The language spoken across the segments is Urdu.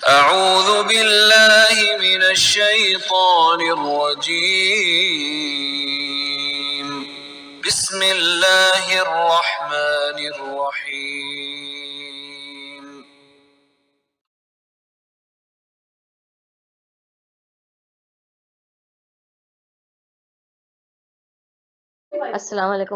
أعوذ بالله من الشيطان الرجيم بسم الله الرحمن الرحيم السلام علیکم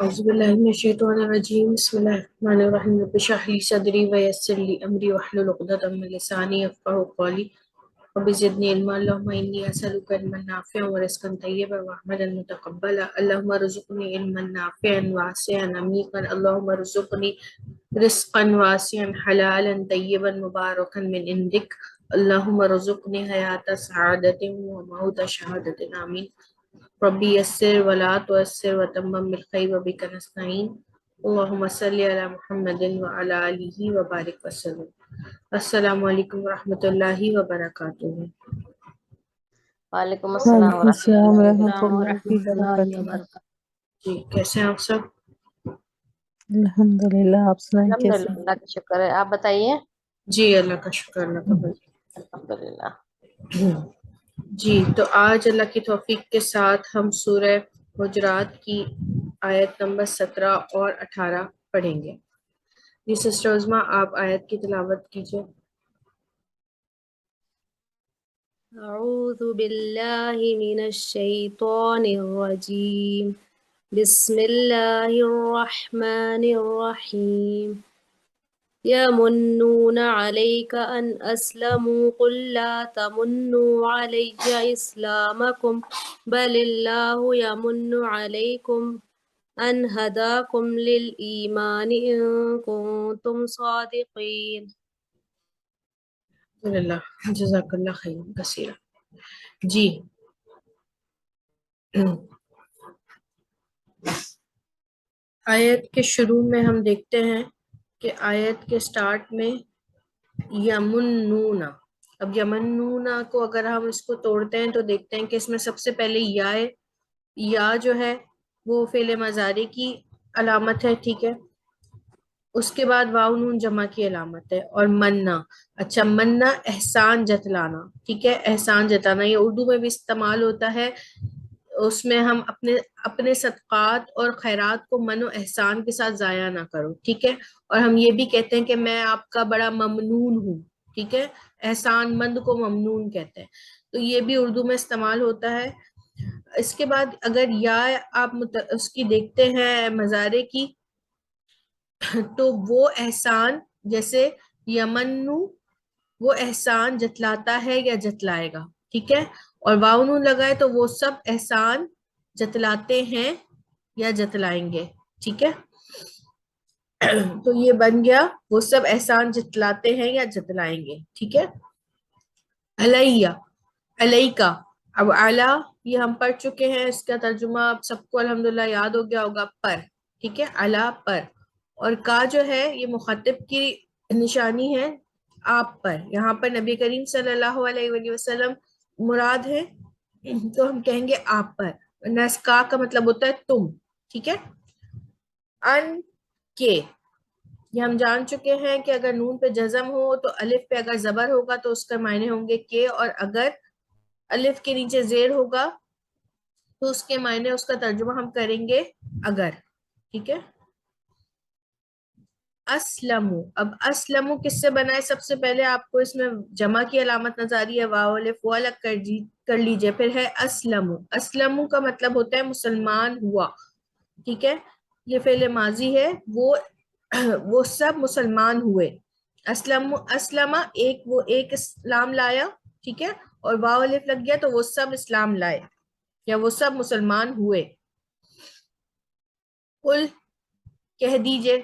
اعوذ باللہ من الشیطان الرجیم بسم اللہ الرحمن الرحیم رب اشرح لی صدری ویسر لی امری واحلل عقدۃ من لسانی یفقہوا قولی رب زدنی علما اللہم انی اسألک علما نافعا ورزقا طیبا وعملا متقبلا اللہم ارزقنی علما نافعا واسعا عمیقا اللہم ارزقنی رزقا واسعا حلالا طیبا مبارکا من عندک اللہم ارزقنی حیات سعادت وموت شہادت آمین ربی یسر ولا تعسر وتمم بالخیر وبک نستعین اللہم صلی علی محمد وعلی آلہ وبارک وسلم۔ السلام علیکم ورحمۃ اللہ وبرکاتہ۔ وعلیکم السلام وعلیکم السلام ورحمۃ اللہ ورحمۃ وبرکاتہ۔ جی کیسے ہیں آپ سب؟ الحمدللہ، آپ سنائیں الحمد کیسے للہ، ہیں؟ اللہ کا شکر ہے۔ آپ بتائیے۔ جی اللہ کا شکر، اللہ کا فضل۔ الحمد للہ۔ جی تو آج اللہ کی توفیق کے ساتھ ہم سورہ حجرات کی آیت نمبر 17 اور 18 پڑھیں گے۔ جی سسٹر عظمیٰ آپ آیت کی تلاوت کیجیے۔ أعوذ بالله من الشيطان الرجيم بسم الله الرحمن الرحيم يمنون عليك أن أسلموا قل لا تمنوا علي إسلامكم بل الله يمن عليكم أن هداكم للإيمان إن كنتم صادقين۔ اللہ جزاک اللہ خیر کثیرا۔ جی آیت کے شروع میں ہم دیکھتے ہیں کہ آیت کے سٹارٹ میں یمنون، اب یمنون کو اگر ہم اس کو توڑتے ہیں تو دیکھتے ہیں کہ اس میں سب سے پہلے یا جو ہے وہ فعل مضارع کی علامت ہے، ٹھیک ہے، اس کے بعد واو نون جمع کی علامت ہے، اور مننا، اچھا مننا احسان جتلانا، ٹھیک ہے، احسان جتلانا یہ اردو میں بھی استعمال ہوتا ہے، اس میں ہم اپنے صدقات اور خیرات کو من و احسان کے ساتھ ضائع نہ کرو، ٹھیک ہے، اور ہم یہ بھی کہتے ہیں کہ میں آپ کا بڑا ممنون ہوں، ٹھیک ہے، احسان مند کو ممنون کہتے ہیں، تو یہ بھی اردو میں استعمال ہوتا ہے۔ اس کے بعد اگر یا آپ اس کی دیکھتے ہیں مضارع کی تو وہ احسان جیسے یمنو وہ احسان جتلاتا ہے یا جتلائے گا، ٹھیک ہے، اور واو نون لگائے تو وہ سب احسان جتلاتے ہیں یا جتلائیں گے، ٹھیک ہے، تو یہ بن گیا وہ سب احسان جتلاتے ہیں یا جتلائیں گے، ٹھیک ہے۔ علیہ، علیہ کا، اب اعلیٰ یہ ہم پڑھ چکے ہیں، اس کا ترجمہ آپ سب کو الحمدللہ یاد ہو گیا ہوگا، پر، ٹھیک ہے، اعلیٰ پر، اور کا جو ہے یہ مخاطب کی نشانی ہے آپ پر، یہاں پر نبی کریم صلی اللہ علیہ وآلہ وسلم مراد ہے تو ہم کہیں گے آپ پر، ورنہ اس کا مطلب ہوتا ہے تم، ٹھیک ہے۔ ان کے، یہ ہم جان چکے ہیں کہ اگر نون پہ جزم ہو تو الف پہ اگر زبر ہوگا تو اس کا معنی ہوں گے کہ، اور اگر الف کے نیچے زیر ہوگا تو اس کے معنی اس کا ترجمہ ہم کریں گے اگر، ٹھیک ہے۔ اسلمو، اب اسلمو کس سے بنا ہے؟ سب سے پہلے آپ کو اس میں جمع کی علامت نظر آ رہی ہے، واو الف وہ الگ کر لیجئے، پھر ہے اسلمو، اسلمو کا مطلب ہوتا ہے مسلمان ہوا، ٹھیک ہے، یہ فعل ماضی ہے، وہ سب مسلمان ہوئے، اسلمہ ایک اسلام لایا، ٹھیک ہے، اور واو الف لگ گیا تو وہ سب اسلام لائے یا وہ سب مسلمان ہوئے۔ قل کہہ دیجئے،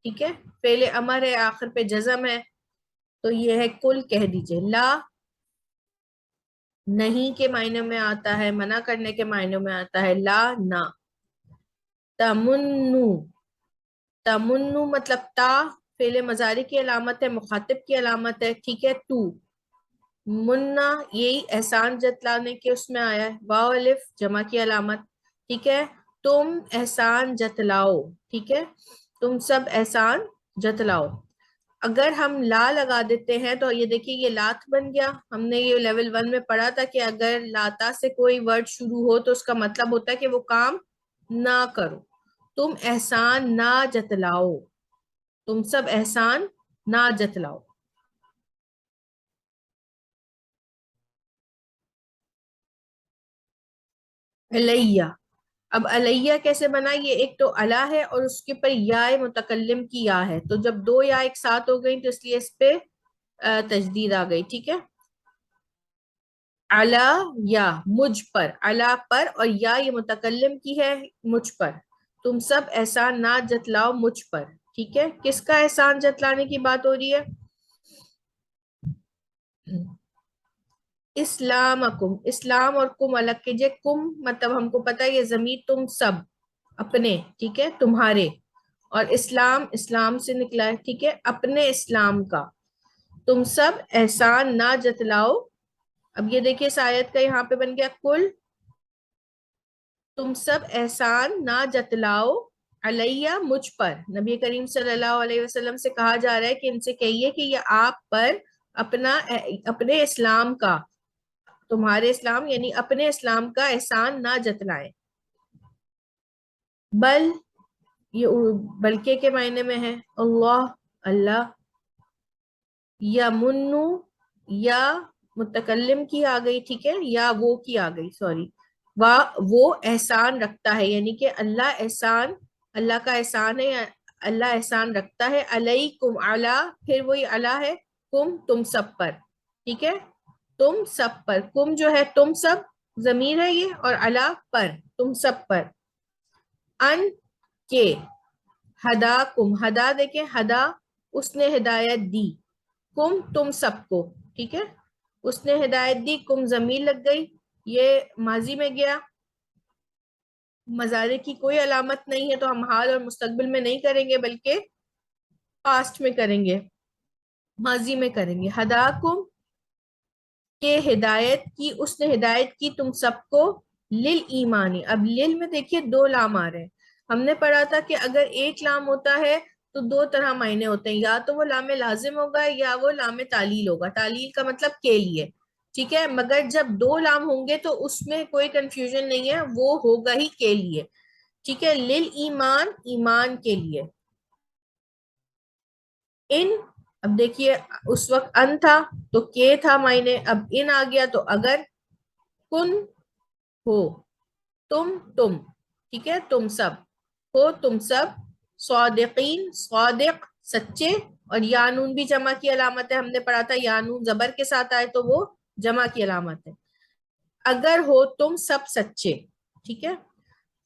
ٹھیک ہے، فعل امر ہے، آخر پہ جزم ہے تو یہ ہے قل کہہ دیجئے۔ لا نہیں کے معنی میں آتا ہے، منع کرنے کے معنی میں آتا ہے، لا نہ۔ تمنو، تمنو مطلب تا فعل مضارع کی علامت ہے، مخاطب کی علامت ہے، ٹھیک ہے، تو، منا یہی احسان جتلانے کے اس میں آیا ہے، واو الف جمع کی علامت، ٹھیک ہے، تم احسان جتلاؤ، ٹھیک ہے، تم سب احسان جتلاؤ. اگر ہم لا لگا دیتے ہیں تو یہ دیکھیے یہ لات بن گیا. ہم نے یہ لیول 1 میں پڑھا تھا کہ اگر لاتا سے کوئی ورڈ شروع ہو تو اس کا مطلب ہوتا ہے کہ وہ کام نہ کرو. تم احسان نہ جتلاؤ، تم سب احسان نہ جتلاؤ. علیہ، اب علیہ کیسے بنا؟ یہ ایک تو علا ہے اور اس کے پر یا متکلم کی یا ہے، تو جب دو یا ایک ساتھ ہو گئی تو اس لیے اس پہ تجدید آ گئی. ٹھیک ہے، علا یا مجھ پر، علا پر، اور یا یہ متکلم کی ہے مجھ پر. تم سب احسان نہ جتلاؤ مجھ پر. ٹھیک ہے، کس کا احسان جتلانے کی بات ہو رہی ہے؟ اسلامکم، اسلام اور کم الگ کیجئے. کم مطلب ہم کو پتا ہے یہ ضمیر تم سب اپنے، ٹھیک ہے، تمہارے، اور اسلام اسلام سے نکلا ہے. ٹھیک ہے، اپنے اسلام کا تم سب احسان نہ جتلاؤ. اب یہ دیکھیے اس آیت کا یہاں پہ بن گیا کل تم سب احسان نہ جتلاؤ علیہ مجھ پر. نبی کریم صلی اللہ علیہ وسلم سے کہا جا رہا ہے کہ ان سے کہیے کہ یہ آپ پر اپنے اسلام کا، تمہارے اسلام یعنی اپنے اسلام کا احسان نہ جتلائیں. بل، یہ بلکہ کے معنی میں ہے. اللہ، اللہ. یمنو، یا متکلم کی آ گئی، ٹھیک ہے، یا وہ کی آ گئی، سوری. وہ احسان رکھتا ہے، یعنی کہ اللہ احسان، اللہ کا احسان ہے، اللہ احسان رکھتا ہے. علیکم، علی، پھر وہی علی ہے، کم تم سب پر. ٹھیک ہے، تم سب پر. کم جو ہے تم سب ضمیر ہے یہ، اور علی پر، تم سب پر. ان کے، ہدا کم، ہدا دیکھیں، ہدا اس نے ہدایت دی، کم تم سب کو. ٹھیک ہے، اس نے ہدایت دی، کم ضمیر لگ گئی، یہ ماضی میں گیا. مضارع کی کوئی علامت نہیں ہے تو ہم حال اور مستقبل میں نہیں کریں گے بلکہ پاسٹ میں کریں گے، ماضی میں کریں گے. ہداکم کہ ہدایت کی، اس نے ہدایت کی تم سب کو، لل ایمانی. اب لل میں دیکھیے دو لام آ رہے ہیں. ہم نے پڑھا تھا کہ اگر ایک لام ہوتا ہے تو دو طرح معنی ہوتے ہیں، یا تو وہ لام لازم ہوگا یا وہ لام تعلیل ہوگا. تعلیل کا مطلب کے لیے، ٹھیک ہے، مگر جب دو لام ہوں گے تو اس میں کوئی کنفیوژن نہیں ہے، وہ ہوگا ہی کے لیے. ٹھیک ہے، لل ایمان، ایمان کے لیے. ان، اب دیکھیے اس وقت ان تھا تو کے تھا معنی، اب ان آ گیا تو اگر. کن، ہو، تم، ٹھیک ہے، تم سب ہو، تم سب. صادقین، صادق سچے، اور یانون بھی جمع کی علامت ہے. ہم نے پڑھا تھا یانون زبر کے ساتھ آئے تو وہ جمع کی علامت ہے. اگر ہو تم سب سچے. ٹھیک ہے،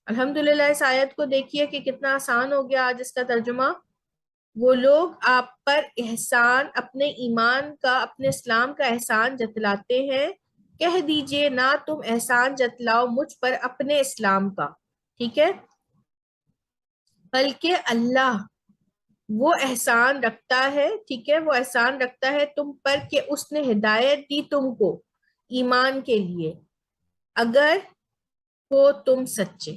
الحمدللہ اس آیت کو دیکھیے کہ کتنا آسان ہو گیا آج اس کا ترجمہ. وہ لوگ آپ پر احسان، اپنے ایمان کا، اپنے اسلام کا احسان جتلاتے ہیں. کہہ دیجئے نہ تم احسان جتلاؤ مجھ پر اپنے اسلام کا. ٹھیک ہے، بلکہ اللہ وہ احسان رکھتا ہے، ٹھیک ہے، وہ احسان رکھتا ہے تم پر کہ اس نے ہدایت دی تم کو ایمان کے لیے، اگر ہو تم سچے.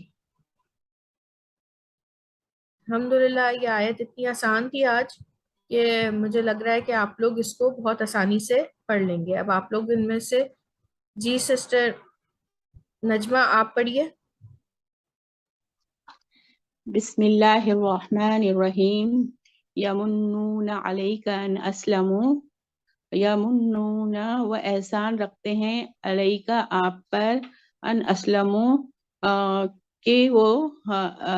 الحمدللہ یہ آیت اتنی آسان تھی آج کہ مجھے لگ رہا ہے کہ آپ لوگ اس کو بہت آسانی سے پڑھ لیں گے. اب آپ لوگ ان میں سے، جی سسٹر نجمہ آپ پڑھیے. بسم اللہ الرحمن الرحیم. یمنون علیک ان اسلموا، یمنون وہ احسان رکھتے ہیں، علیک آپ پر، ان اسلموا کہ وہ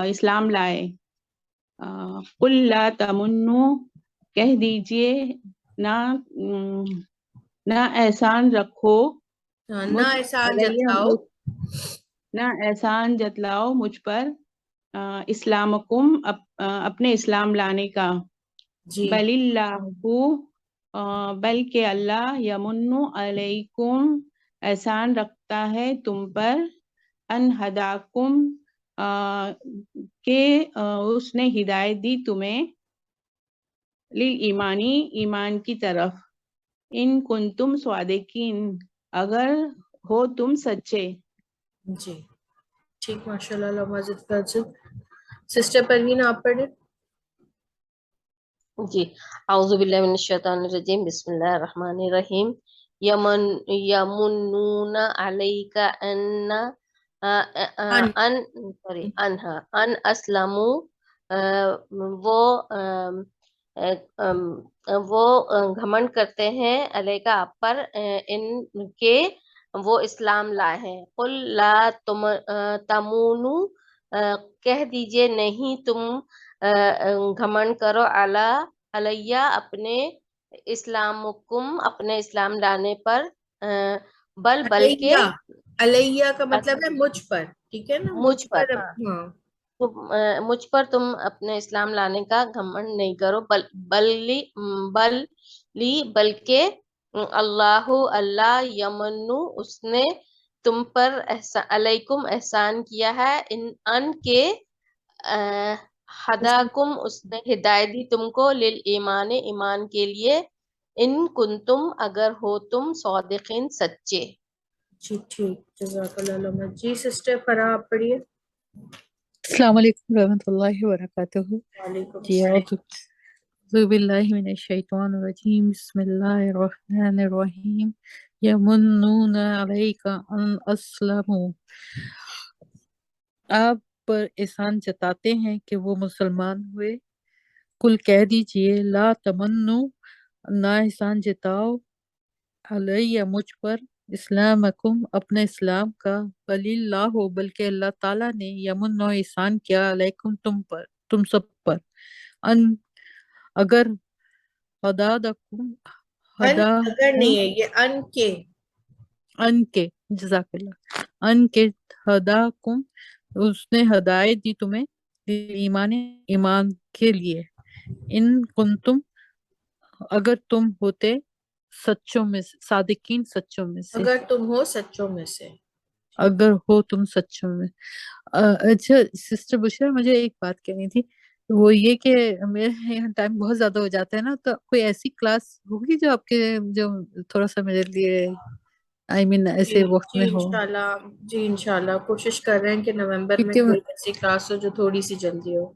اسلام لائے. قل لا تمنوا کہہ دیجئے نہ احسان رکھو، نہ احسان جتلاؤ، نہ احسان جتلاؤ مجھ پر، اسلامکم اپنے اسلام لانے کا. جی بل اللہ بلکہ اللہ، یمن علیکم احسان رکھتا ہے تم پر، ان ہداکم کہ اس نے ہدایت دی تمہیں، للایمانی ایمان کی طرف. ان کنتم صادقین اگر ہو تم سچے. جی ٹھیک، ماشاءاللہ، اللہ ماجد فاضل. سسٹر پروین آپ پڑھیں. جی، اعوذ باللہ من الشیطان الرجیم، بسم اللہ الرحمن الرحیم. یمنون علیک ان ان ان سوری انہا ان اسلموا، وہ وہ گھمنڈ کرتے ہیں علیکہ آپ پر، ان کے وہ اسلام لائے ہیں. قل لا تمونو، کہہ دیجئے نہیں تم گھمنڈ کرو علیہ اپنے اسلامکم، اپنے اسلام لانے پر، بلکہ علیہ، علیہ کا مطلب ہے مجھ پر، ٹھیک ہے نا، مجھ مجھ پر، پر. ہاں، ہاں مجھ پر تم اپنے اسلام لانے کا گھمنڈ نہیں کرو، بلکہ اللہ یمنو، اس نے تم پر علیکم احسان کیا ہے، ان کے ہداکم، اس نے ہدایت دی تم کو، للایمان، ایمان کے لیے، ان کنتم، اگر ہو تم، صادقین، سچے. جی ٹھیک، جزاک اللہ علامہ. جی سسٹر فرح آپ پڑھیے. السلام علیکم ورحمۃ اللہ وبرکاتہ. وعلیکم جی السلام. اعوذ باللہ من الشیطان الرجیم، بسم اللہ الرحمن الرحیم. یمنون علیک ان اسلموا، آپ پر احسان جتاتے ہیں کہ وہ مسلمان ہوئے. کل کہہ دیجئے، لا تمنو، نہ احسان جتاؤ، علیہ مجھ پر، اسلامکم، اپنے اسلام کا، بل اللہ، بلکہ اللہ تعالیٰ نے، یمن و احسان کیا، علیکم، تم پر، تم سب پر، ان، اگر، ہدادکم، ان اگر ہداکم، نہیں ہے، یہ ان کے. ان کے، جزاک اللہ، ان کے، ہداکم، اس نے ہدایت دی تمہیں، ایمان، ایمان کے لیے، ان کنتم، اگر تم ہوتے، سچوں میں سے، صادقین، سچوں میں سے، اگر تم ہو سچوں میں سے. اگر ہو تم سچوں میں. اچھا سسٹر بشرا، مجھے ایک بات کہنی تھی، وہ یہ کہ میرے یہاں ٹائم بہت زیادہ ہو جاتا ہے نا، تو کوئی ایسی کلاس ہوگی جو آپ کے، جو تھوڑا سا میرے لیے جی ایسے وقت جی میں ہو، انشاءاللہ. جی انشاءاللہ کوشش کر رہے ہیں کہ نومبر میں کیونکہ کوئی ایسی کلاس ہو جو تھوڑی سی جلدی ہو.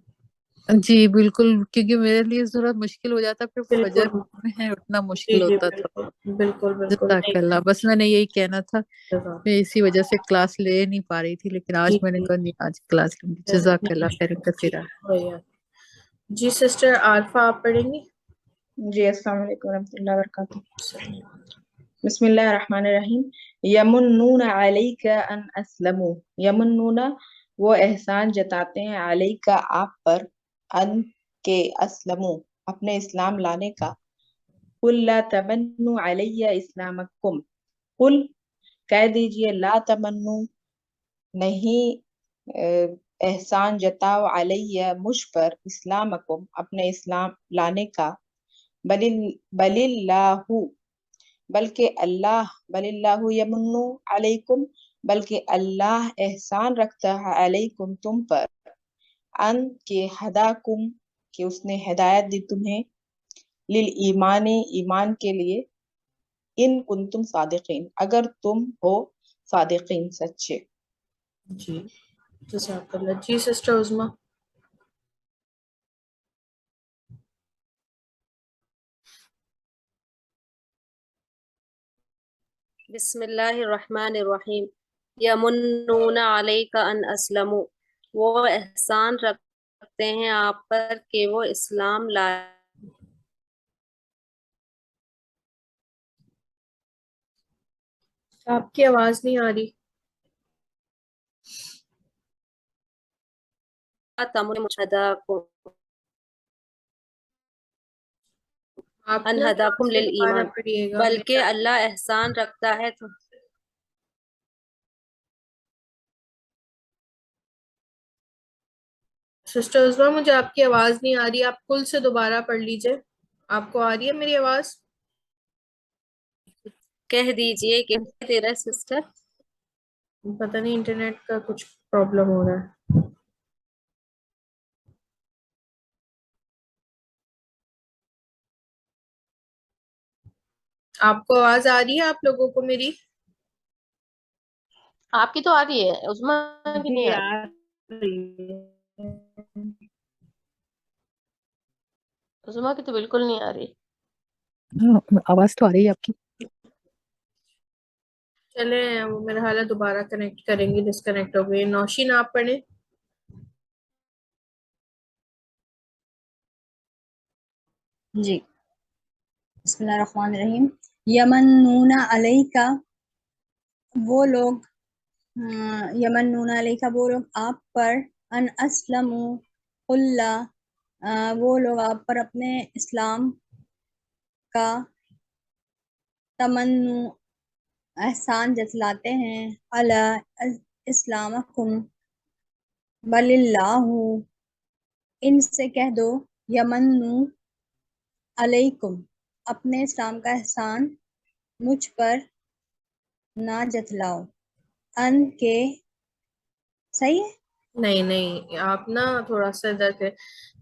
جی بالکل، کیونکہ میرے لیے ذرا مشکل ہو جاتا، پھر فجر بالکل. میں اٹھنا جی مشکل جی ہوتا تھا. بالکل بالکل بالکل. جزاک اللہ، بس میں نے یہی کہنا تھا، نہیں میں اسی وجہ سے کلاس لے نہیں پا رہی تھی، لیکن جی آج میں نے جی کہا نہیں، آج کلاس لوں گی. جزاک اللہ خیر جی کثیرہ. بھیا. جی سسٹر عارفہ آپ پڑھیں گی. جی السلام علیکم ورحمۃ اللہ وبرکاتہ. بسم اللہ الرحمن الرحیم. یمنون علیک ان اسلموا، یمنون، وہ احسان جتاتے ہیں، علیک، آپ پر، ان کے، اسلموا، اپنے اسلام لانے کا. قل لا تمنوا علی اسلامکم، قل، کہہ دیجئے، لا تمنو، نہیں احسان جتاؤ، علیہ مجھ پر، اسلامکم، اپنے اسلام لانے کا، بل اللہ، بل اللہ یمنو علیکم، بلکہ اللہ احسان رکھتا ہے، علیکم، تم پر، ان کے، ہداکم، کہ اس نے ہدایت دی تمہیں، للایمان، ایمان کے لیے، ان کنتم صادقین، اگر تم ہو صادقین، سچے. جی جزاک اللہ. جی سسٹر عظما. بسم اللہ الرحمن الرحیم. یمنون علیک ان اسلموا، وہ احسان رکھتے ہیں آپ پر کہ وہ اسلام لائے. آپ کی آواز نہیں آ رہی. آپ ان نا ہداکم کلاس سے دوبارہ للایمان، پڑھیے گا. بلکہ اللہ احسان رکھتا ہے تو سسٹر عظما مجھے آپ کی آواز نہیں آ رہی، آپ کل سے دوبارہ پڑھ لیجئے. آپ کو آ رہی ہے میری آواز؟ کہہ دیجئے کہ تیرا سسٹر. پتہ نہیں انٹرنیٹ کا کچھ پرابلم ہو رہا ہے. آپ کو آواز آ رہی ہے آپ لوگوں کو میری؟ آپ کی تو آ رہی ہے، عظمیٰ کی جی نہیں آ آ رہی، رہی ہے۔ عظمیٰ کی تو بالکل نہیں آ رہی۔ آواز تو آ رہی ہے آپ کی۔ چلیں وہ میرا حال ہے دوبارہ کنیکٹ کریں گے، ڈسکنیکٹ ہو گئی۔ نوشین آپ پڑھیں۔ جی، بسم اللہ الرحمن الرحیم۔ یمنون علیکا، وہ لوگ یمنون علیکا وہ لوگ آپ پر، ان اسلموا، قل، وہ لوگ آپ پر اپنے اسلام کا تمنو، احسان جتلاتے ہیں، علی اسلامکم، بل اللہ، ان سے کہہ دو، یمنو علیکم، اپنے اسلام کا احسان مجھ پر نہ جتلاؤ، ان کے، صحیح ہے؟ نہیں نہیں، آپ نا تھوڑا سا ادھر سے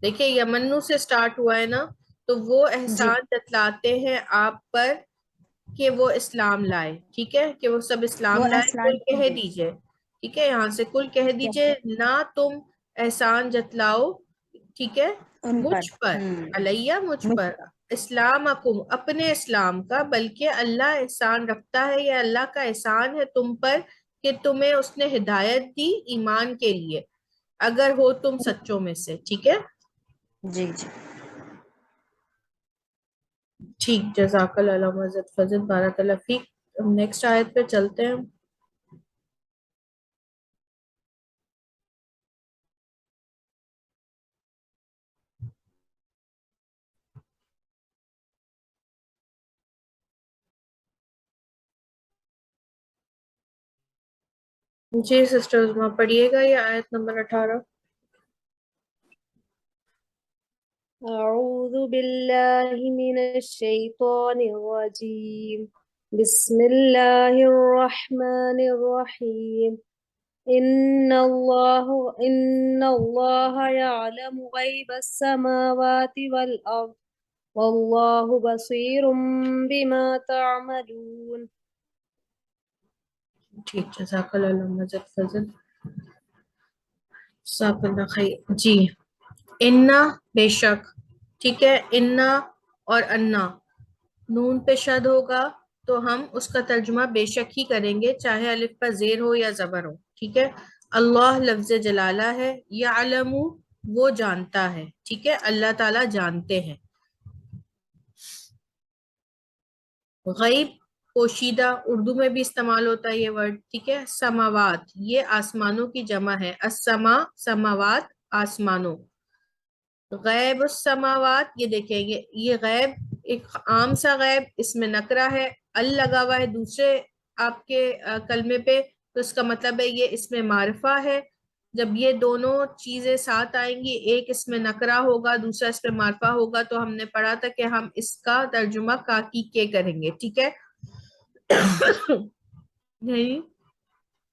دیکھیں، یمنو سے سٹارٹ ہوا ہے نا، تو وہ جی، احسان جتلاتے ہیں آپ پر کہ وہ اسلام لائے، ٹھیک ہے، کہ وہ سب اسلام وہ لائے، کل احسان کہہ جی دیجئے، ٹھیک ہے، یہاں سے کل کہہ دیجئے نہ تم احسان جتلاؤ، ٹھیک ہے، ان پر، مجھ پر، علیہ مجھ پر، اسلامکم اپنے اسلام کا، بلکہ اللہ احسان رکھتا ہے، یہ اللہ کا احسان ہے تم پر کہ تمہیں اس نے ہدایت دی ایمان کے لیے، اگر ہو تم سچوں میں سے، ٹھیک ہے، جی جی۔ ٹھیک، جزاک اللہ علامہ فضل، بارک اللہ فیک۔ نیکسٹ آیت پہ چلتے ہیں۔ جی سسٹر عظمیٰ پڑھیے گا یہ آیت نمبر 18۔ أعوذ بالله من الشيطان الرجيم، بسم الله الرحمن الرحيم، إن الله يعلم غيب السماوات والأرض، والله بصير بما تعملون۔ ٹھیک، جزاک اللہ علامہ فضل، جزاک اللہ خیر۔ جی، انا بے شک، ٹھیک ہے، انا اور انا نون پہ شد ہوگا تو ہم اس کا ترجمہ بے شک ہی کریں گے، چاہے الف پر زیر ہو یا زبر ہو، ٹھیک ہے۔ اللہ لفظ جلالہ ہے، یعلم وہ جانتا ہے، ٹھیک ہے، اللہ تعالیٰ جانتے ہیں۔ غیب پوشیدہ، اردو میں بھی استعمال ہوتا ہے یہ ورڈ، ٹھیک ہے۔ سماوات یہ آسمانوں کی جمع ہے، السما سماوات آسمانوں، غیب السماوات یہ دیکھیں گے، یہ غیب ایک عام سا غیب، اس میں نکرہ ہے، ال لگا ہوا ہے دوسرے آپ کے کلمے پہ، تو اس کا مطلب ہے یہ اس میں معرفہ ہے۔ جب یہ دونوں چیزیں ساتھ آئیں گی، ایک اس میں نکرہ ہوگا دوسرا اس میں معرفہ ہوگا، تو ہم نے پڑھا تھا کہ ہم اس کا ترجمہ کاکی کے کریں گے، ٹھیک ہے۔ نہیں،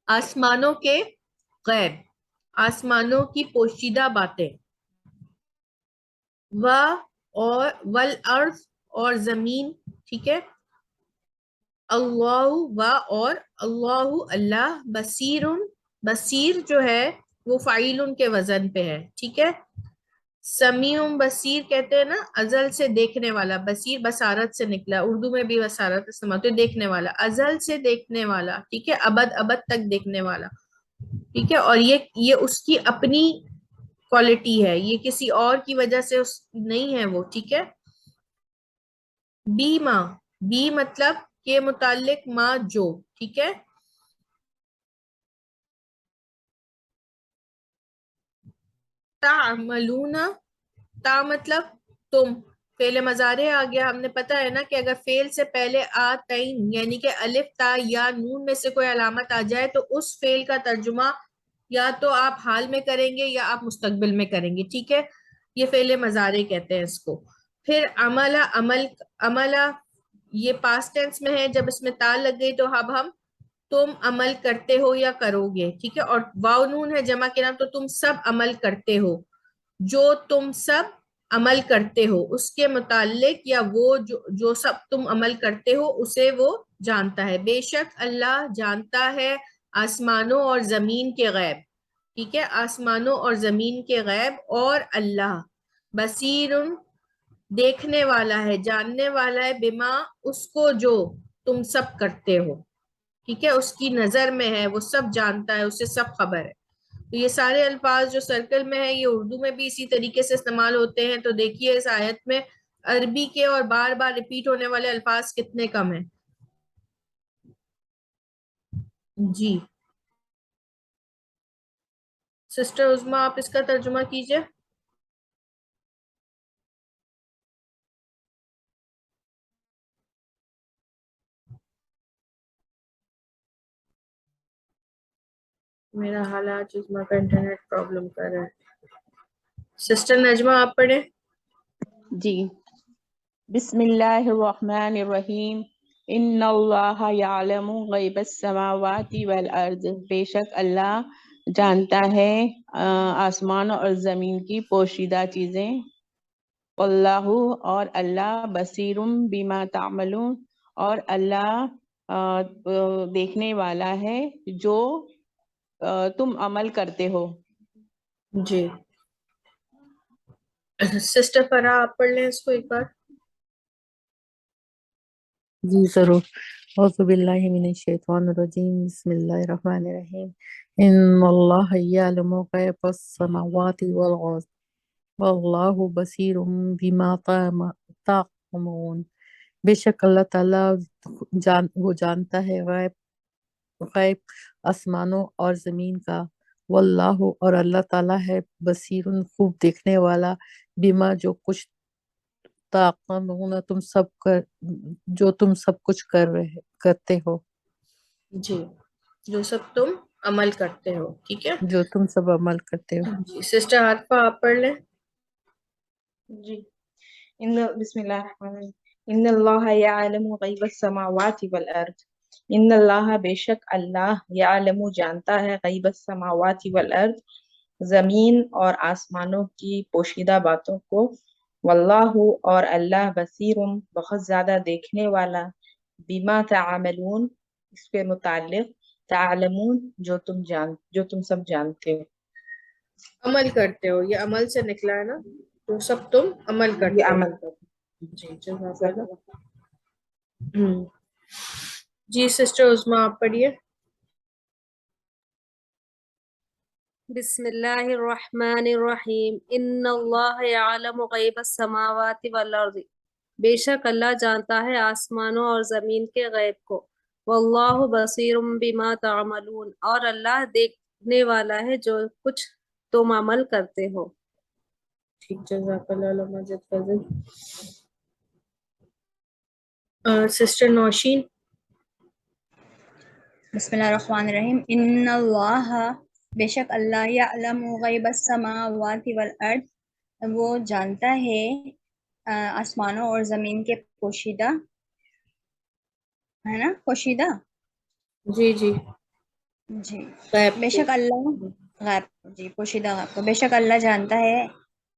آسمانوں کے غیب، آسمانوں کی پوشیدہ باتیں، اور والارض اور زمین، ٹھیک ہے۔ اللہ اور اللہ، اللہ بصیر، بصیر جو ہے وہ فاعل کے وزن پہ ہے، ٹھیک ہے۔ سمیع بصیر کہتے ہیں نا، ازل سے دیکھنے والا، بصیر بصارت سے نکلا، اردو میں بھی بصارت استعمال ہوتا ہے، دیکھنے والا، ازل سے دیکھنے والا، ٹھیک ہے، ابد ابد تک دیکھنے والا، ٹھیک ہے۔ اور یہ اس کی اپنی کوالٹی ہے، یہ کسی اور کی وجہ سے نہیں ہے وہ، ٹھیک ہے۔ بی ماں، بی مطلب کے متعلق، ماں جو، ٹھیک ہے۔ تعملون، تا مطلب تم، فعل مضارع آ گیا، ہم نے پتا ہے نا کہ اگر فعل سے پہلے آتین یعنی کہ الف تا یا نون میں سے کوئی علامت آ جائے تو اس فعل کا ترجمہ یا تو آپ حال میں کریں گے یا آپ مستقبل میں کریں گے، ٹھیک ہے، یہ فعل مضارع کہتے ہیں اس کو۔ پھر عملہ، عملہ یہ پاسٹ ٹینس میں ہے، جب اس میں تا لگ گئی تو اب ہم تم عمل کرتے ہو یا کرو گے، ٹھیک ہے۔ اور واو نون ہے جمع کے نام، تو تم سب عمل کرتے ہو، جو تم سب عمل کرتے ہو اس کے متعلق، یا وہ جو سب تم عمل کرتے ہو اسے وہ جانتا ہے، بے شک اللہ جانتا ہے آسمانوں اور زمین کے غیب، ٹھیک ہے، آسمانوں اور زمین کے غیب، اور اللہ بصیر دیکھنے والا ہے، جاننے والا ہے، بما اس کو جو تم سب کرتے ہو، ٹھیک ہے، اس کی نظر میں ہے، وہ سب جانتا ہے، اسے سب خبر ہے۔ تو یہ سارے الفاظ جو سرکل میں ہیں یہ اردو میں بھی اسی طریقے سے استعمال ہوتے ہیں۔ تو دیکھیے اس آیت میں عربی کے اور بار بار ریپیٹ ہونے والے الفاظ کتنے کم ہیں۔ جی سسٹر عظما آپ اس کا ترجمہ کیجئے۔ میرا حال آج عظما کا انٹرنیٹ پرابلم کر رہا ہے۔ سسٹر نجمہ آپ پڑھیں۔ جی بسم اللہ الرحمن الرحیم ان اللہ یعلم غیب السماوات والارض، بے شک اللہ جانتا ہے آسمان اور زمین کی پوشیدہ چیزیں، واللہ اور اللہ بصیر بما تعملون، اور اللہ دیکھنے والا ہے جو تم عمل کرتے ہو۔ جی سسٹر فرح آپ پڑھ لیں اس کو ایک بار۔ جی ضرور۔ اعوذ باللہ من الشیطان الرجیم، بسم اللہ الرحمن الرحیم۔ ان اللہ یعلم غیب السماوات والارض واللہ بصیر بما تعملون، بے شک اللہ تعالیٰ وہ جانتا ہے غیب آسمانوں اور زمین کا، واللہ اور اللہ تعالیٰ ہے بصیر خوب دیکھنے والا، بما جو کچھ تعملون تم سب کچھ کرتے ہو، جی جو سب تم عمل کرتے ہو، ٹھیک ہے۔ جو تم سب عمل کرتے ہو۔ جی سسٹر عاطفہ آپ پڑھ لیں۔ جی بسم اللہ الرحمن الرحیم ان اللہ یعلم غیب السماوات والارض، ان اللہ بے شک اللہ یعلم جانتا ہے غیب السماوات والارض، زمین اور آسمانوں کی پوشیدہ باتوں کو، واللہ اور اللہ بصیر بہت زیادہ دیکھنے والا، بما تعملون اس کے متعلق، تعلمون جو تم سب جانتے ہو۔ عمل کرتے ہو، یہ عمل سے نکلا ہے نا، تو سب تم عمل یہ کرتے ہو۔ عمل کرتے جی جزاک اللہ۔ جی سسٹر عظما آپ پڑھیے۔ بسم اللہ الرحمن الرحیم ان اللہ یعلم غیب السماوات والارض، بے شک اللہ جانتا ہے آسمانوں اور زمین کے غیب کو، واللہ بصیر بما تعملون، اور اللہ دیکھنے والا ہے جو کچھ تم عمل کرتے ہو۔ ٹھیک جزاک اللہ مجد فضل۔ سسٹر نوشین۔ بسم اللہ الرحمن الرحیم ان اللہ، بے شک اللہ یعلم غیب السماوات والارض، وہ جانتا ہے آسمانوں اور زمین کے پوشیدہ، ہے نا، پوشیدہ، جی جی جی غیب بے کو۔ شک اللہ غیب، جی پوشیدہ غیب کو، بے شک اللہ جانتا ہے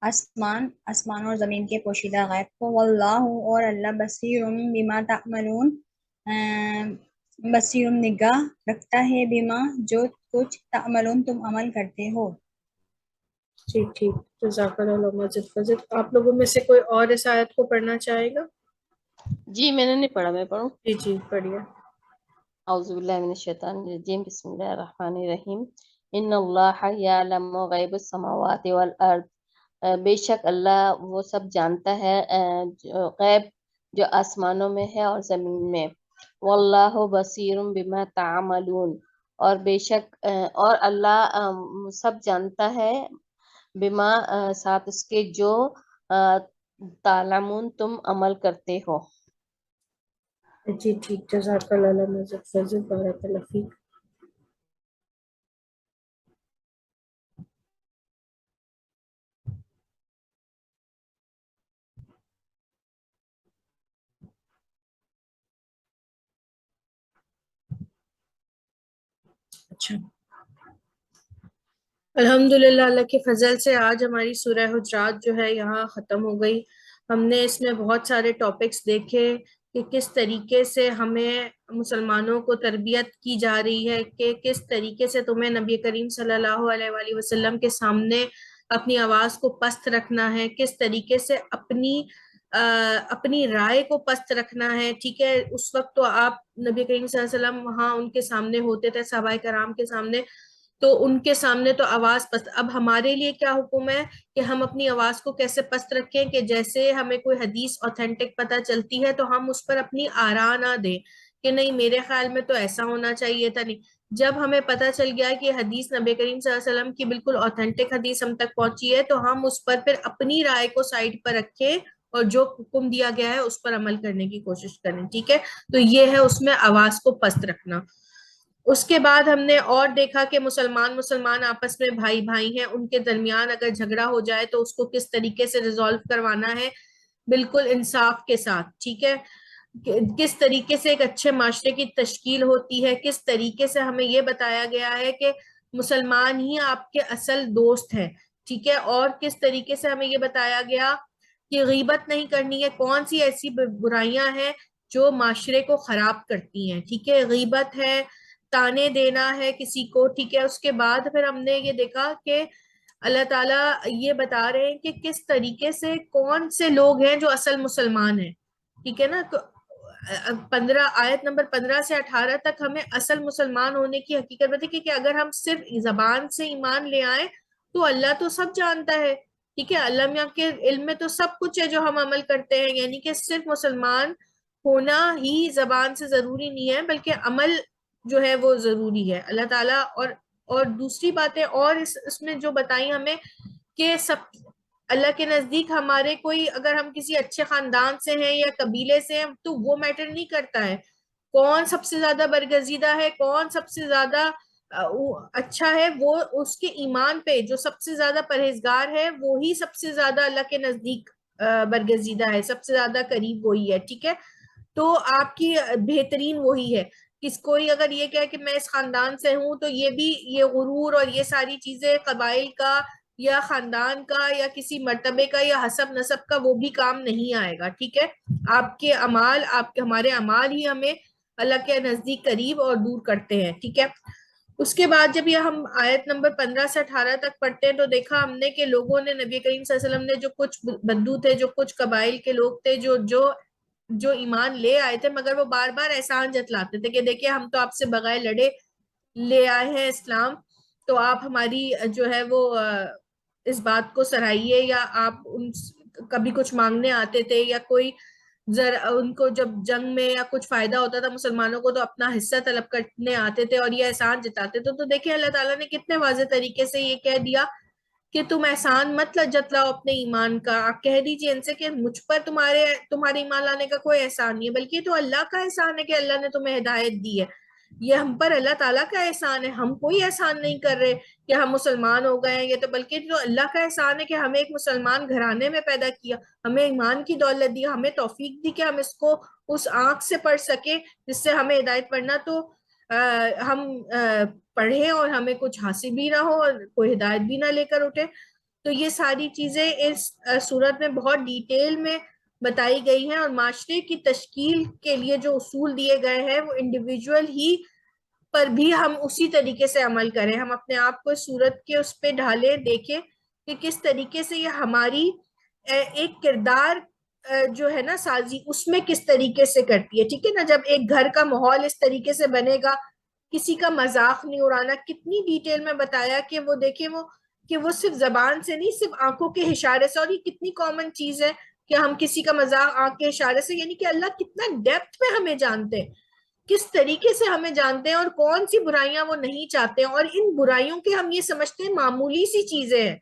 آسمان اور زمین کے پوشیدہ غیب کو، واللہ اور اللہ بصیر بما تعملون، بصیر نگاہ رکھتا ہے، بما جو کچھ تعملون تم عمل کرتے ہو۔ ٹھیک ٹھیک جزاک اللہ مجد فضل۔ آپ لوگوں میں سے کوئی اور اس آیت کو پڑھنا چاہے گا؟ جی میں نے نہیں پڑھا، میں پڑھوں؟ جی جی پڑھیے۔ اعوذ باللہ من الشیطان الرجیم، بسم اللہ الرحمن الرحیم۔ ان اللہ یعلم غیب السماوات والارض، بے شک اللہ وہ سب جانتا ہے غیب جو آسمانوں میں ہے اور زمین میں، واللہ بصیر بما تعملون، اور بے شک اور اللہ سب جانتا ہے، بما ساتھ اس کے جو تعلمون تم عمل کرتے ہو۔ جی ٹھیک جزاک اللہ مجد فضل، بارک اللہ فیک۔ اچھا الحمدللہ اللہ کے فضل سے آج ہماری سورہ حجرات جو ہے یہاں ختم ہو گئی۔ ہم نے اس میں بہت سارے ٹاپکس دیکھے کہ کس طریقے سے ہمیں مسلمانوں کو تربیت کی جا رہی ہے، کہ کس طریقے سے تمہیں نبی کریم صلی اللہ علیہ وآلہ وسلم کے سامنے اپنی آواز کو پست رکھنا ہے، کس طریقے سے اپنی رائے کو پست رکھنا ہے. ٹھیک ہے، اس وقت تو آپ نبی کریم صلی اللہ علیہ وسلم وہاں ان کے سامنے ہوتے تھے، صحابہ کرام کے سامنے، تو ان کے سامنے تو آواز پست. اب ہمارے لیے کیا حکم ہے کہ ہم اپنی آواز کو کیسے پست رکھیں، کہ جیسے ہمیں کوئی حدیث اوتھینٹک پتہ چلتی ہے تو ہم اس پر اپنی آراء نہ دیں کہ نہیں میرے خیال میں تو ایسا ہونا چاہیے تھا. نہیں، جب ہمیں پتہ چل گیا کہ حدیث نبی کریم صلی اللہ علیہ وسلم کی بالکل اوتھینٹک حدیث ہم تک پہنچی ہے تو ہم اس پر پھر اپنی رائے کو سائڈ پر رکھیں اور جو حکم دیا گیا ہے اس پر عمل کرنے کی کوشش کریں. ٹھیک ہے، تو یہ ہے اس میں آواز کو پست رکھنا. اس کے بعد ہم نے اور دیکھا کہ مسلمان آپس میں بھائی بھائی ہیں، ان کے درمیان اگر جھگڑا ہو جائے تو اس کو کس طریقے سے ریزالو کروانا ہے، بالکل انصاف کے ساتھ. ٹھیک ہے، کس طریقے سے ایک اچھے معاشرے کی تشکیل ہوتی ہے، کس طریقے سے ہمیں یہ بتایا گیا ہے کہ مسلمان ہی آپ کے اصل دوست ہیں. ٹھیک ہے، اور کس طریقے سے ہمیں یہ بتایا گیا کہ غیبت نہیں کرنی ہے. کون سی ایسی برائیاں ہیں جو معاشرے کو خراب کرتی ہیں. ٹھیک ہے، غیبت ہے، تانے دینا ہے کسی کو. ٹھیک ہے، اس کے بعد پھر ہم نے یہ دیکھا کہ اللہ تعالیٰ یہ بتا رہے ہیں کہ کس طریقے سے کون سے لوگ ہیں جو اصل مسلمان ہیں. ٹھیک ہے نا، 15 سے 18 تک ہمیں اصل مسلمان ہونے کی حقیقت بتائی کہ اگر ہم صرف زبان سے ایمان لے آئیں تو اللہ تو سب جانتا ہے. ٹھیک ہے، اللہ میاں کے علم میں تو سب کچھ ہے جو ہم عمل کرتے ہیں، یعنی کہ صرف مسلمان ہونا ہی زبان سے ضروری نہیں ہے بلکہ عمل جو ہے وہ ضروری ہے. اللہ تعالیٰ اور دوسری باتیں اور اس میں جو بتائی ہمیں کہ سب اللہ کے نزدیک ہمارے کوئی اگر ہم کسی اچھے خاندان سے ہیں یا قبیلے سے ہیں تو وہ میٹر نہیں کرتا ہے کون سب سے زیادہ برگزیدہ ہے، کون سب سے زیادہ اچھا ہے. وہ اس کے ایمان پہ جو سب سے زیادہ پرہیزگار ہے وہی سب سے زیادہ اللہ کے نزدیک برگزیدہ ہے، سب سے زیادہ قریب وہی ہے. ٹھیک ہے، تو آپ کی بہترین وہی ہے. کوئی اگر یہ کہے کہ میں اس خاندان سے ہوں تو یہ غرور اور یہ ساری چیزیں قبائل کا یا خاندان کا یا کسی مرتبے کا یا حسب نسب کا وہ بھی کام نہیں آئے گا. ٹھیک ہے، آپ کے ہمارے اعمال ہی ہمیں اللہ کے نزدیک قریب اور دور کرتے ہیں. ٹھیک ہے، اس کے بعد جب یہ ہم آیت نمبر 15 سے 18 تک پڑھتے ہیں تو دیکھا ہم نے کہ لوگوں نے نبی کریم صلی اللہ علیہ وسلم نے جو کچھ بدو تھے، جو کچھ قبائل کے لوگ تھے جو ایمان لے آئے تھے مگر وہ بار بار احسان جتلاتے تھے کہ دیکھیں ہم تو آپ سے بغیر لڑے لے آئے ہیں اسلام، تو آپ ہماری جو ہے وہ اس بات کو سراہیے. یا آپ کبھی کچھ مانگنے آتے تھے یا کوئی ان کو جب جنگ میں یا کچھ فائدہ ہوتا تھا مسلمانوں کو تو اپنا حصہ طلب کرنے آتے تھے اور یہ احسان جتاتے تھے. تو دیکھیں اللہ تعالیٰ نے کتنے واضح طریقے سے یہ کہہ دیا کہ تم احسان مت جتلاؤ اپنے ایمان کا. آپ کہہ دیجئے ان سے کہ مجھ پر تمہارے ایمان لانے کا کوئی احسان نہیں ہے بلکہ تو اللہ کا احسان ہے کہ اللہ نے تمہیں ہدایت دی ہے. یہ ہم پر اللہ تعالیٰ کا احسان ہے، ہم کوئی احسان نہیں کر رہے کہ ہم مسلمان ہو گئے ہیں. یہ تو بلکہ جو اللہ کا احسان ہے کہ ہمیں ایک مسلمان گھرانے میں پیدا کیا، ہمیں ایمان کی دولت دی، ہمیں توفیق دی کہ ہم اس کو اس آنکھ سے پڑھ سکے جس سے ہمیں ہدایت پڑھنا تو ہم پڑھیں اور ہمیں کچھ حاصل بھی نہ ہو اور کوئی ہدایت بھی نہ لے کر اٹھے. تو یہ ساری چیزیں اس صورت میں بہت ڈیٹیل میں بتائی گئی ہیں اور معاشرے کی تشکیل کے لیے جو اصول دیے گئے ہیں وہ انڈیویجول ہی پر بھی ہم اسی طریقے سے عمل کریں. ہم اپنے آپ کو صورت کے اس پہ ڈھالیں، دیکھیں کہ کس طریقے سے یہ ہماری ایک کردار جو ہے نا سازی اس میں کس طریقے سے کرتی ہے. ٹھیک ہے نا، جب ایک گھر کا ماحول اس طریقے سے بنے گا، کسی کا مذاق نہیں اڑانا. کتنی ڈیٹیل میں بتایا کہ وہ دیکھیں وہ صرف زبان سے نہیں، صرف آنکھوں کے اشارے سے. اور یہ کتنی کامن چیز ہے کہ ہم کسی کا مذاق آنکھ کے اشارے سے، یعنی کہ اللہ کتنا ڈیپتھ میں ہمیں جانتے ہیں، کس طریقے سے ہمیں جانتے ہیں اور کون سی برائیاں وہ نہیں چاہتے ہیں. اور ان برائیوں کے ہم یہ سمجھتے ہیں معمولی سی چیزیں ہیں،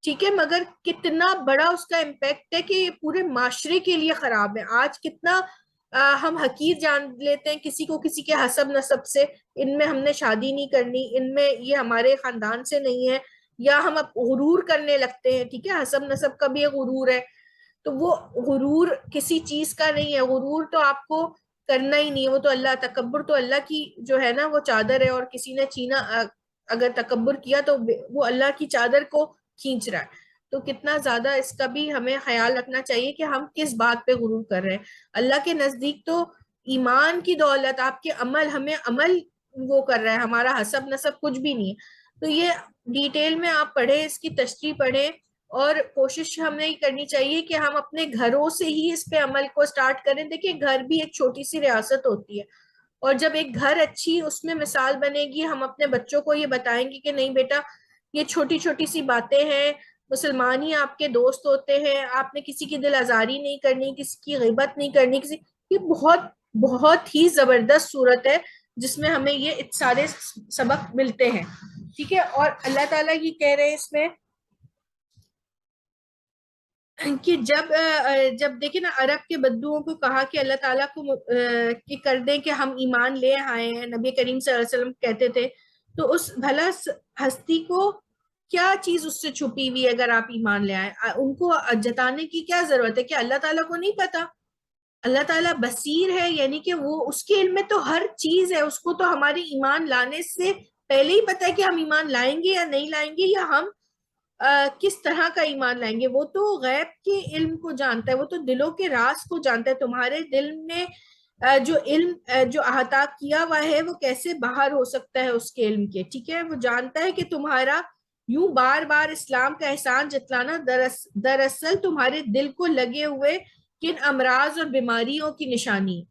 ٹھیک ہے، مگر کتنا بڑا اس کا امپیکٹ ہے کہ یہ پورے معاشرے کے لیے خراب ہے. آج کتنا ہم حقیر جان لیتے ہیں کسی کو کسی کے حسب نسب سے، ان میں ہم نے شادی نہیں کرنی، ان میں یہ ہمارے خاندان سے نہیں ہے، یا ہم اب غرور کرنے لگتے ہیں. ٹھیک ہے، حسب نسب کا بھی ایک غرور ہے، تو وہ غرور کسی چیز کا نہیں ہے. غرور تو آپ کو کرنا ہی نہیں ہے، وہ تو اللہ، تکبر تو اللہ کی جو ہے نا وہ چادر ہے، اور کسی نے اگر تکبر کیا تو وہ اللہ کی چادر کو کھینچ رہا ہے. تو کتنا زیادہ اس کا بھی ہمیں خیال رکھنا چاہیے کہ ہم کس بات پہ غرور کر رہے ہیں. اللہ کے نزدیک تو ایمان کی دولت، آپ کے عمل، ہمیں عمل وہ کر رہا ہے، ہمارا حسب نسب کچھ بھی نہیں ہے. تو یہ ڈیٹیل میں آپ پڑھیں، اس کی تشریح پڑھیں، اور کوشش ہمیں یہ کرنی چاہیے کہ ہم اپنے گھروں سے ہی اس پہ عمل کو سٹارٹ کریں. دیکھیں گھر بھی ایک چھوٹی سی ریاست ہوتی ہے، اور جب ایک گھر اچھی اس میں مثال بنے گی، ہم اپنے بچوں کو یہ بتائیں گے کہ نہیں بیٹا یہ چھوٹی چھوٹی سی باتیں ہیں، مسلمان ہی آپ کے دوست ہوتے ہیں، آپ نے کسی کی دل آزاری نہیں کرنی، کسی کی غیبت نہیں کرنی، یہ بہت بہت ہی زبردست صورت ہے جس میں ہمیں یہ سارے سبق ملتے ہیں. ٹھیک ہے. اور اللہ تعالیٰ یہ کہہ رہے ہیں اس میں کہ جب دیکھیں نا عرب کے بدوؤں کو کہا کہ اللہ تعالیٰ کو کہ کر دیں کہ ہم ایمان لے آئے ہیں، نبی کریم صلی اللہ علیہ وسلم کہتے تھے، تو اس بھلا ہستی کو کیا چیز اس سے چھپی ہوئی ہے اگر آپ ایمان لے آئیں؟ ان کو جتانے کی کیا ضرورت ہے کہ اللہ تعالیٰ کو نہیں پتا؟ اللہ تعالیٰ بصیر ہے، یعنی کہ وہ اس کے علم میں تو ہر چیز ہے، اس کو تو ہمارے ایمان لانے سے پہلے ہی پتا ہے کہ ہم ایمان لائیں گے یا نہیں لائیں گے، یا ہم کس طرح کا ایمان لائیں گے. وہ تو غیب کے علم کو جانتا ہے، وہ تو دلوں کے راز کو جانتا ہے. تمہارے دل میں جو علم جو احاطہ کیا ہوا ہے وہ کیسے باہر ہو سکتا ہے اس کے علم کے. ٹھیک ہے. وہ جانتا ہے کہ تمہارا یوں بار بار اسلام کا احسان جتلانا دراصل تمہارے دل کو لگے ہوئے کن امراض اور بیماریوں کی نشانی.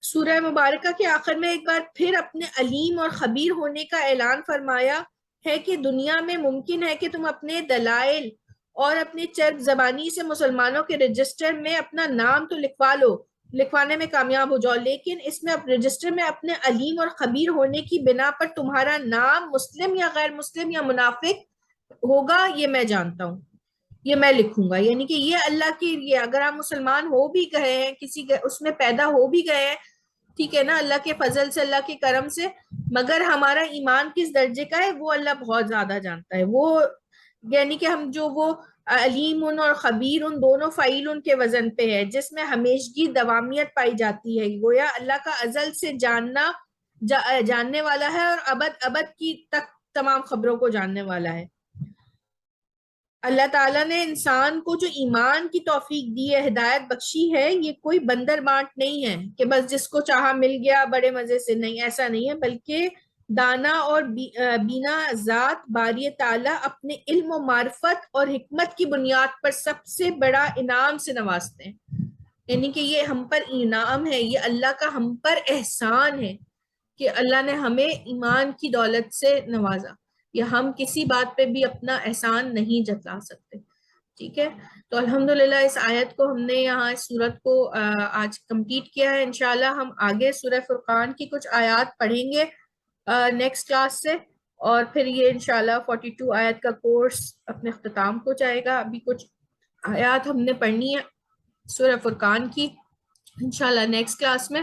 سورہ مبارکہ کے آخر میں ایک بار پھر اپنے علیم اور خبیر ہونے کا اعلان فرمایا ہے کہ دنیا میں ممکن ہے کہ تم اپنے دلائل اور اپنی چرب زبانی سے مسلمانوں کے رجسٹر میں اپنا نام تو لکھوانے میں کامیاب ہو جاؤ، لیکن اس میں رجسٹر میں اپنے علیم اور خبیر ہونے کی بنا پر تمہارا نام مسلم یا غیر مسلم یا منافق ہوگا، یہ میں جانتا ہوں، یہ میں لکھوں گا. یعنی کہ یہ اللہ کی، یہ اگر آپ مسلمان ہو بھی گئے ہیں، کسی اس میں پیدا ہو بھی گئے ہیں، ٹھیک ہے نا، اللہ کے فضل سے، اللہ کے کرم سے، مگر ہمارا ایمان کس درجے کا ہے وہ اللہ بہت زیادہ جانتا ہے. وہ یعنی کہ ہم جو وہ علیم اور خبیر ان دونوں فعیل ان کے وزن پہ ہے، جس میں ہمیشگی دوامیت پائی جاتی ہے. گویا اللہ کا ازل سے جاننے والا ہے اور ابد کی تک تمام خبروں کو جاننے والا ہے. اللہ تعالیٰ نے انسان کو جو ایمان کی توفیق دی ہے، ہدایت بخشی ہے، یہ کوئی بندر بانٹ نہیں ہے کہ بس جس کو چاہا مل گیا بڑے مزے سے. نہیں، ایسا نہیں ہے، بلکہ دانا اور بینا ذات باری تعالیٰ اپنے علم و معرفت اور حکمت کی بنیاد پر سب سے بڑا انعام سے نوازتے ہیں. یعنی کہ یہ ہم پر انعام ہے، یہ اللہ کا ہم پر احسان ہے کہ اللہ نے ہمیں ایمان کی دولت سے نوازا. یا ہم کسی بات پہ بھی اپنا احسان نہیں جتا سکتے. ٹھیک ہے. تو الحمدللہ اس آیت کو ہم نے یہاں اس سورت کو آج کمپلیٹ کیا ہے. انشاءاللہ ہم آگے سورہ فرقان کی کچھ آیات پڑھیں گے نیکسٹ کلاس سے، اور پھر یہ انشاءاللہ 42 آیت کا کورس اپنے اختتام کو جائے گا. ابھی کچھ آیات ہم نے پڑھنی ہے سورہ فرقان کی انشاءاللہ نیکسٹ کلاس میں.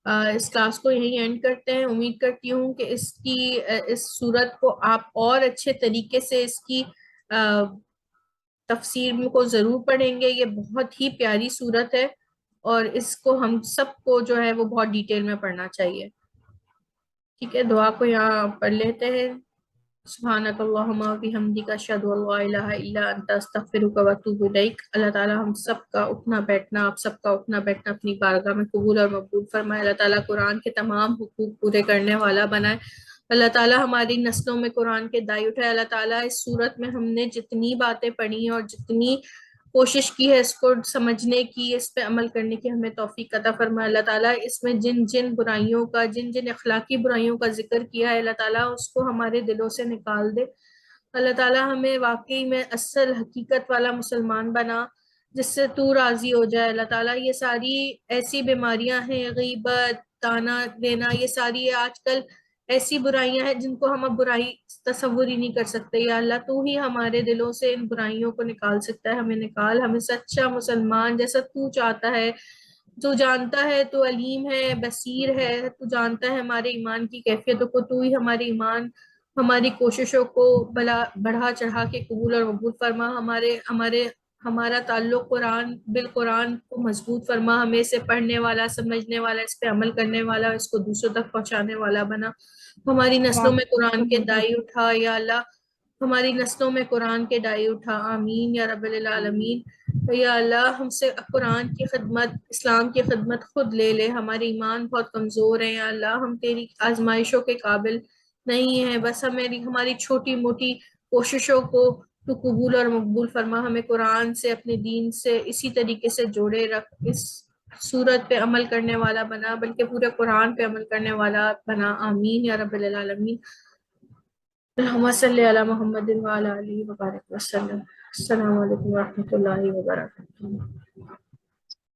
اس کلاس کو یہیں اینڈ کرتے ہیں. امید کرتی ہوں کہ اس صورت کو آپ اور اچھے طریقے سے اس کی تفسیر کو ضرور پڑھیں گے. یہ بہت ہی پیاری صورت ہے اور اس کو ہم سب کو جو ہے وہ بہت ڈیٹیل میں پڑھنا چاہیے. ٹھیک ہے. دعا کو یہاں پڑھ لیتے ہیں. سبحانک اللہم و بحمدک اشہد ان لا الہ الا انت استغفرک و اتوب الیک. اللہ تعالی ہم سب کا اٹھنا بیٹھنا، آپ سب کا اٹھنا بیٹھنا اپنی بارگاہ میں قبول اور مقبول فرمائے. اللہ تعالیٰ قرآن کے تمام حقوق پورے کرنے والا بنائے. اللہ تعالیٰ ہماری نسلوں میں قرآن کے دائی اٹھائے. اللہ تعالیٰ اس صورت میں ہم نے جتنی باتیں پڑھی ہیں اور جتنی کوشش کی ہے اس کو سمجھنے کی، اس پہ عمل کرنے کی، ہمیں توفیق عطا فرمائے. اللہ تعالیٰ اس میں جن جن برائیوں کا، جن جن اخلاقی برائیوں کا ذکر کیا ہے، اللہ تعالیٰ اس کو ہمارے دلوں سے نکال دے. اللہ تعالیٰ ہمیں واقعی میں اصل حقیقت والا مسلمان بنا جس سے تو راضی ہو جائے. اللہ تعالیٰ یہ ساری ایسی بیماریاں ہیں، غیبت، طعنہ دینا، یہ ساری آج کل ایسی برائیاں ہیں جن کو ہم اب برائی تصور ہی نہیں کر سکتے. یا اللہ تو ہی ہمارے دلوں سے ان برائیوں کو نکال سکتا ہے. ہمیں نکال، ہمیں سچا مسلمان جیسا تو چاہتا ہے. تو جانتا ہے، تو علیم ہے، بصیر ہے، تو جانتا ہے ہمارے ایمان کی کیفیتوں کو. تو ہی ہمارے ایمان، ہماری کوششوں کو بڑھا چڑھا کے قبول اور مقبول فرما. ہمارا تعلق بالقرآن کو مضبوط فرما. ہمیں اسے پڑھنے والا، سمجھنے والا، اس پہ عمل کرنے والا، اس کو دوسروں تک پہنچانے والا بنا. ہماری نسلوں میں قرآن کے دائی اٹھا یا اللہ. ہماری نسلوں میں قرآن کے دائی اٹھا، آمین یا رب العالمین۔ یا اللہ ہم سے قرآن کی خدمت، اسلام کی خدمت خود لے لے، ہمارے ایمان بہت کمزور ہیں یا اللہ، ہم تیری آزمائشوں کے قابل نہیں ہیں، بس ہماری چھوٹی موٹی کوششوں کو تو قبول اور مقبول فرما، ہمیں قرآن سے، اپنے دین سے اسی طریقے سے جوڑے رکھ، اس صورت پہ عمل کرنے والا بنا، بلکہ پورے قرآن پہ عمل کرنے والا بنا، آمین یا رب العالمین۔ اللہم صلی علی محمد وعلی آلہ وبارک وسلم۔ السلام علیکم ورحمۃ اللہ وبرکاتہ۔